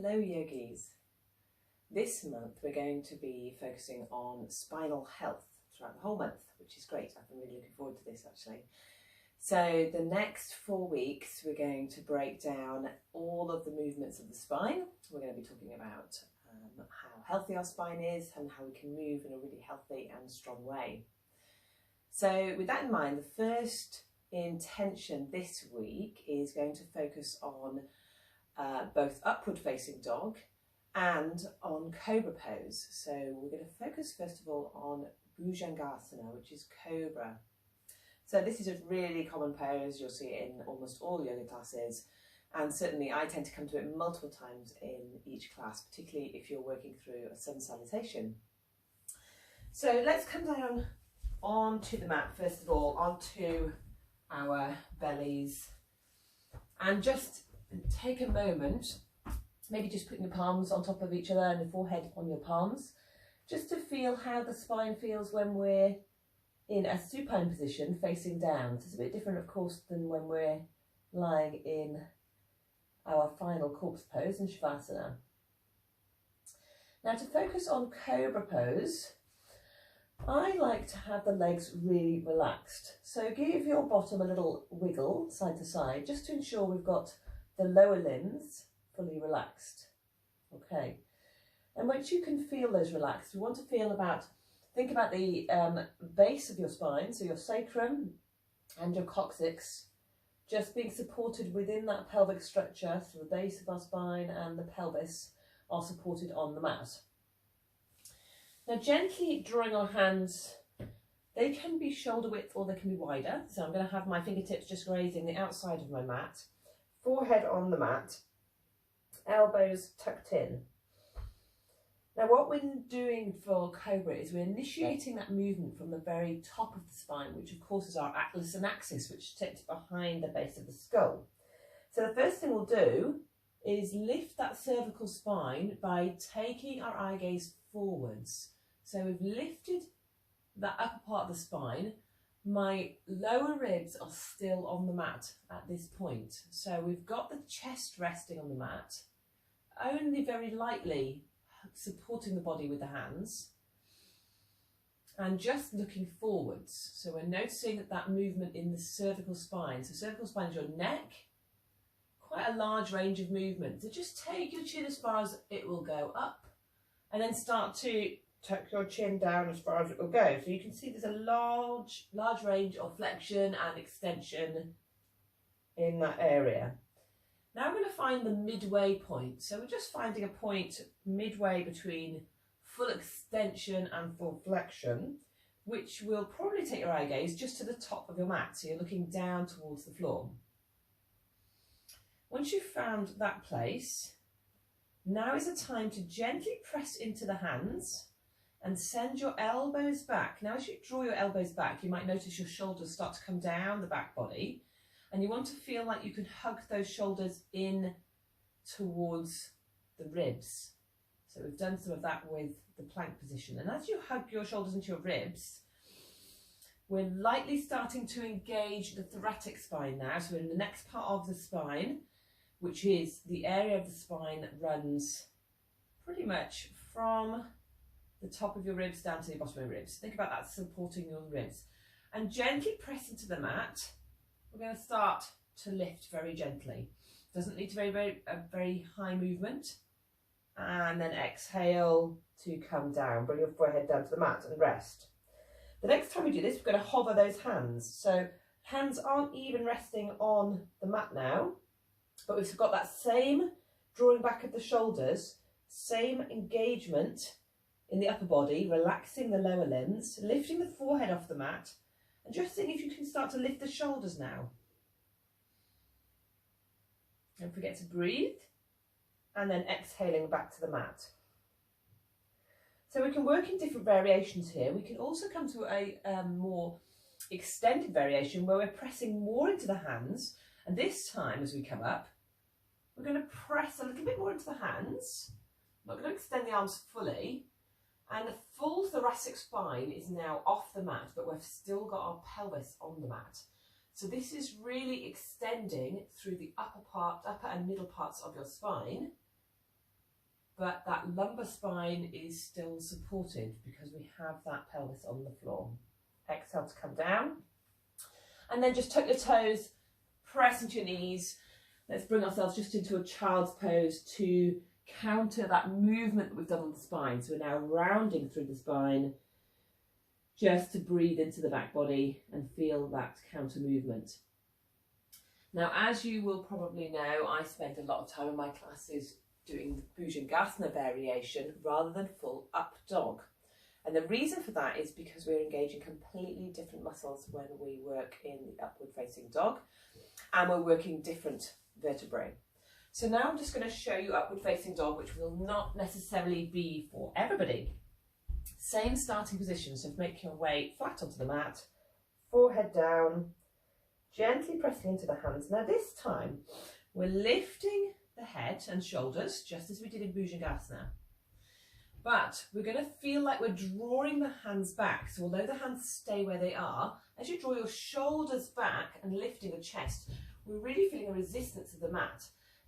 Hello yogis. This month we're going to be focusing on spinal health throughout the whole month, which is great. I've been really looking forward to this actually. So the next 4 weeks we're going to break down all of the movements of the spine. We're going to be talking about how healthy our spine is and how we can move in a really healthy and strong way. So with that in mind, the first intention this week is going to focus on both upward facing dog and on Cobra Pose. So we're going to focus first of all on Bhujangasana, which is Cobra. So this is a really common pose. You'll see it in almost all yoga classes, and certainly I tend to come to it multiple times in each class, particularly if you're working through a sun salutation. So let's come down onto the mat first of all, onto our bellies, and just take a moment, maybe just putting your palms on top of each other and the forehead on your palms, just to feel how the spine feels when we're in a supine position facing down. So it's a bit different, of course, than when we're lying in our final corpse pose in Shavasana. Now, to focus on Cobra Pose, I like to have the legs really relaxed. So give your bottom a little wiggle side to side, just to ensure we've got the lower limbs fully relaxed. Okay, and once you can feel those relaxed, we want to think about the base of your spine, so your sacrum and your coccyx, just being supported within that pelvic structure, so the base of our spine and the pelvis are supported on the mat. Now gently drawing our hands, they can be shoulder width or they can be wider, so I'm going to have my fingertips just grazing the outside of my mat, forehead on the mat, elbows tucked in. Now what we're doing for Cobra is we're initiating that movement from the very top of the spine, which of course is our atlas and axis, which sits behind the base of the skull. So the first thing we'll do is lift that cervical spine by taking our eye gaze forwards. So we've lifted that upper part of the spine. My lower ribs are still on the mat at this point. So we've got the chest resting on the mat, only very lightly supporting the body with the hands, and just looking forwards. So we're noticing that movement in the cervical spine. So cervical spine is your neck, quite a large range of movement. So just take your chin as far as it will go up, and then start to tuck your chin down as far as it will go. So you can see there's a large range of flexion and extension in that area. Now we're going to find the midway point. So we're just finding a point midway between full extension and full flexion, which will probably take your eye gaze just to the top of your mat. So you're looking down towards the floor. Once you've found that place, now is the time to gently press into the hands and send your elbows back. Now as you draw your elbows back, you might notice your shoulders start to come down the back body, and you want to feel like you can hug those shoulders in towards the ribs. So we've done some of that with the plank position. And as you hug your shoulders into your ribs, we're lightly starting to engage the thoracic spine now. So we're in the next part of the spine, which is the area of the spine that runs pretty much from the top of your ribs down to the bottom of your ribs. Think about that supporting your ribs. And gently press into the mat. We're going to start to lift very gently. Doesn't need to be a very high movement. And then exhale to come down. Bring your forehead down to the mat and rest. The next time we do this, we're going to hover those hands. So hands aren't even resting on the mat now, but we've got that same drawing back of the shoulders, same engagement in the upper body, relaxing the lower limbs, lifting the forehead off the mat, and just seeing if you can start to lift the shoulders now. Don't forget to breathe, and then exhaling back to the mat. So we can work in different variations here. We can also come to a more extended variation where we're pressing more into the hands, and this time as we come up, we're going to press a little bit more into the hands. I'm not going to extend the arms fully, and the full thoracic spine is now off the mat, but we've still got our pelvis on the mat. So this is really extending through the upper and middle parts of your spine. but that lumbar spine is still supported because we have that pelvis on the floor. Exhale to come down. And then just tuck your toes, press into your knees. Let's bring ourselves just into a child's pose to counter that movement that we've done on the spine. So we're now rounding through the spine just to breathe into the back body and feel that counter movement. Now, as you will probably know, I spend a lot of time in my classes doing the Bhujangasana variation rather than full up dog. And the reason for that is because we're engaging completely different muscles when we work in the upward facing dog, and we're working different vertebrae. So now I'm just going to show you upward facing dog, which will not necessarily be for everybody. Same starting position, so make your way flat onto the mat, forehead down, gently pressing into the hands. Now this time we're lifting the head and shoulders just as we did in Bhujangasana. But we're going to feel like we're drawing the hands back. So although the hands stay where they are, as you draw your shoulders back and lifting the chest, we're really feeling a resistance of the mat.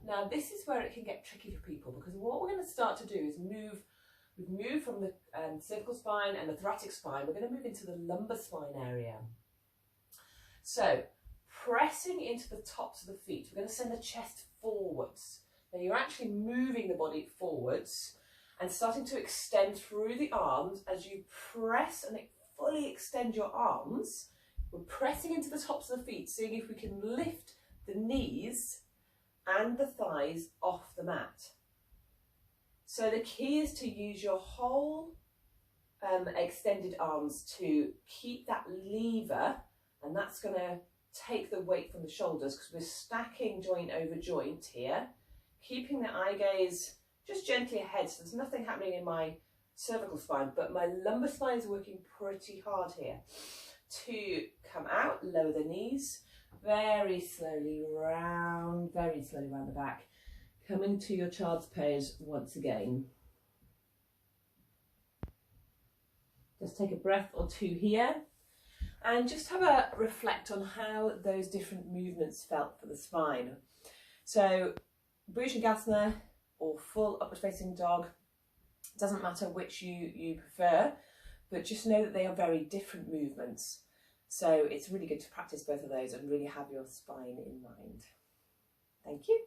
Now this is where it can get tricky for people, because what we're going to start to do is we've moved from the cervical spine and the thoracic spine, we're going to move into the lumbar spine area. So pressing into the tops of the feet, we're going to send the chest forwards. Now you're actually moving the body forwards and starting to extend through the arms. As you press and fully extend your arms, we're pressing into the tops of the feet, seeing if we can lift the knees and the thighs off the mat. So the key is to use your whole extended arms to keep that lever, and that's going to take the weight from the shoulders because we're stacking joint over joint here, keeping the eye gaze just gently ahead, so there's nothing happening in my cervical spine, but my lumbar spine is working pretty hard here. To come out, lower the knees, very slowly round the back, coming to your child's pose once again. Just take a breath or two here and just have a reflect on how those different movements felt for the spine. So Bhujangasana or full upward facing dog, doesn't matter which you prefer, but just know that they are very different movements. So it's really good to practice both of those and really have your spine in mind. Thank you.